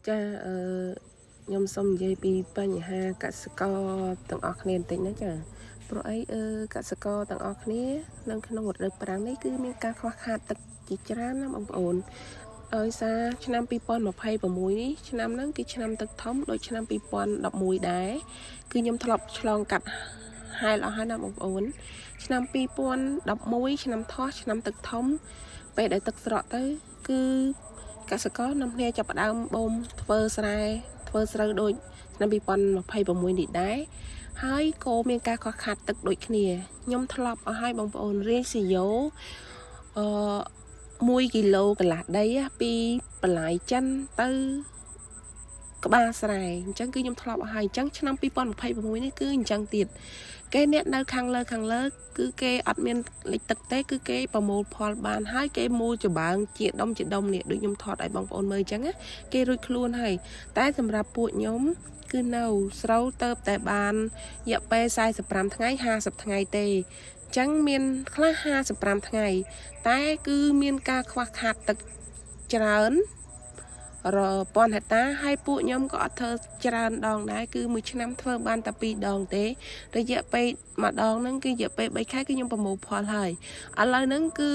ចាខ្ញុំសូមនិយាយពីបញ្ហាកសិករទាំងអស់គ្នាបន្តិចណាចាព្រោះអីកសិករទាំងអស់គ្នានៅក្នុងរដូវប្រាំងនេះគឺមានការខ្វះខាតទឹកជាច្រើនណាបងប្អូនដោយសារឆ្នាំ2026នេះឆ្នាំហ្នឹងគឺឆ្នាំទឹកធំដូចឆ្នាំ2011ដែរគឺខ្ញុំធ្លាប់ឆ្លងកាត់ហែលអស់ហើយណាបងប្អូនឆ្នាំ2011ឆ្នាំថោះឆ្នាំទឹកធំពេលដែលទឹកស្រកទៅគឺកសិករនាំគ្នាចាប់ផ្ដើមបូមធ្វើស្រែធ្វើស្រូវដូចឆ្នាំ2026នេះដែរហើយក៏មានការខ្វះខាតទឹកដូចគ្នាខ្ញុំធ្លាប់អស់ហើយបងប្អូនរៀងស៊ីយ៉ូអឺ1គីឡូកន្លះដីពីបន្លែចិនទៅក្បាលស្រែអញ្ចឹងគឺខ្ញុំធ្លាប់អស់ហើយអញ្ចឹងឆ្នាំ2026នេះគឺអញ្ចឹងទៀតគេអ្នកនៅខាងលើគឺគេអត់មានលិចទឹកទេគឺគេប្រមូលផលបានហើយគេមូលច្បើងជាដុំនេះដូចខ្ញុំថតឲ្យបងប្អូនមើលអញ្ចឹងណាគេរួចខ្លួនហើយតែសម្រាប់ពួកខ្ញុំគឺនៅស្រូវទៅតែបានរយៈពេល45ថ្ងៃ50ថ្ងៃទេអញ្ចឹងមានខ្លះ55ថ្ងៃតែគឺមានការខ្វះខាតទឹកច្រើនពាន់ហិកតាហើយពួកខ្ញុំក៏អត់ធ្វើច្រើនដងដែរគឺមួយឆ្នាំធ្វើបានតែ2ដងទេរយៈពេលមួយដងហ្នឹងគឺរយៈពេល3ខែគឺខ្ញុំប្រមូលផលហើយឥឡូវហ្នឹងគឺ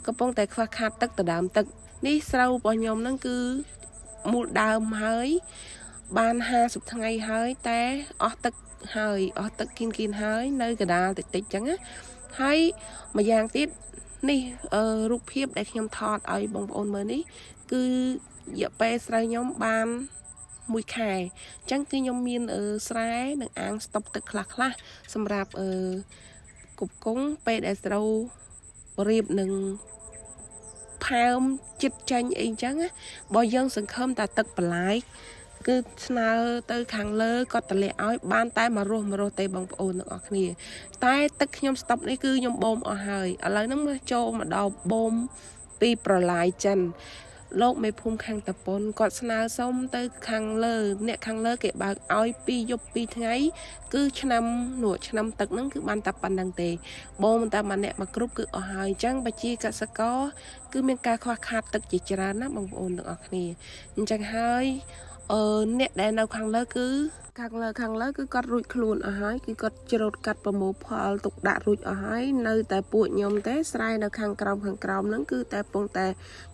កំពុងតែខ្វះខាតទឹកដណ្ដើមទឹកនេះស្រូវរបស់ខ្ញុំហ្នឹងគឺមូលដើមហើយបាន50ថ្ងៃហើយតែអស់ទឹកហើយអស់ទឹកគៀនហើយនៅកដាលតិចៗចឹងណាហើយម្យ៉ាងទៀតនេះរូបភាពដែលខ្ញុំថតឲ្យបងប្អូនមើលនេះគឺរយៈពេលស្រូវខ្ញុំបាន1ខែអញ្ចឹងគឺខ្ញុំមានស្រែនិងអាងស្តុកទឹកខ្លះសម្រាប់គប់គង់ពេលដែលស្រូវរៀបនឹងផើមចិត្តចាញ់អីអញ្ចឹងបើយើងសង្ឃឹមតែទឹកបន្លែគឺស្នើទៅខាងលើគាត់តម្លាក់ឲ្យបានតែមករស់ទេបងប្អូនទាំងអស់គ្នាតែទឹកខ្ញុំស្តុកនេះគឺខ្ញុំបូមអស់ហើយឥឡូវហ្នឹងមកចូលមកដល់បូមពីប្រឡាយចិនលោកមេភូមិខាងតប៉ុនគាត់ស្នើសុំទៅខាងលើអ្នកខាងលើគេបើកឲ្យ2យប់2ថ្ងៃគឺឆ្នាំទឹកហ្នឹងគឺបានតែប៉ុណ្្នឹងទេបូមតែម្នាក់មកគ្រប់គឺអស់ហើយអញ្ចឹងប្រជាកសិករគឺមានការខ្វះខាតទឹកជាច្រើនណាបងប្អូនទាំងអស់គ្នាអញ្ចឹងហើយអ្នកដែលនៅខាងលើគឺខាងលើគឺគាត់រួចខ្លួនអស់ហើយគឺគាត់ច្រូតកាត់ប្រមូលផលទុកដាក់រួចអស់ហើយនៅតែពួកខ្ញុំទេស្រែនៅខាងក្រោមហ្នឹងគឺតែពងតែ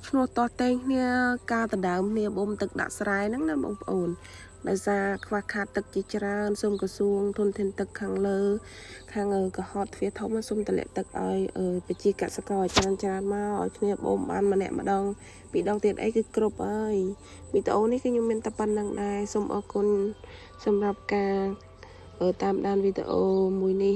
ឈ្មោះតោះតែងគ្នាការដណ្ដើមគ្នាបូមទឹកដាក់ស្រែហ្នឹងណាបងប្អូនដោយសារខ្វះខាតទឹកជាច្រើនសូមក្រសួងធនធានទឹកខាងលើខាងកោះហតទ្វារធំសូមតម្លាក់ទឹកឲ្យប្រជាកសិករច្រើនមកឲ្យគ្នាបូមបានម្នាក់ម្ដងពីរដងទៀតអីគឺគ្រប់ហើយវីដេអូនេះគឺខ្ញុំមានតែប៉ុណ្្នឹងដែរសូមអរគុណសម្រាប់ការតាមដានវីដេអូមួយនេះ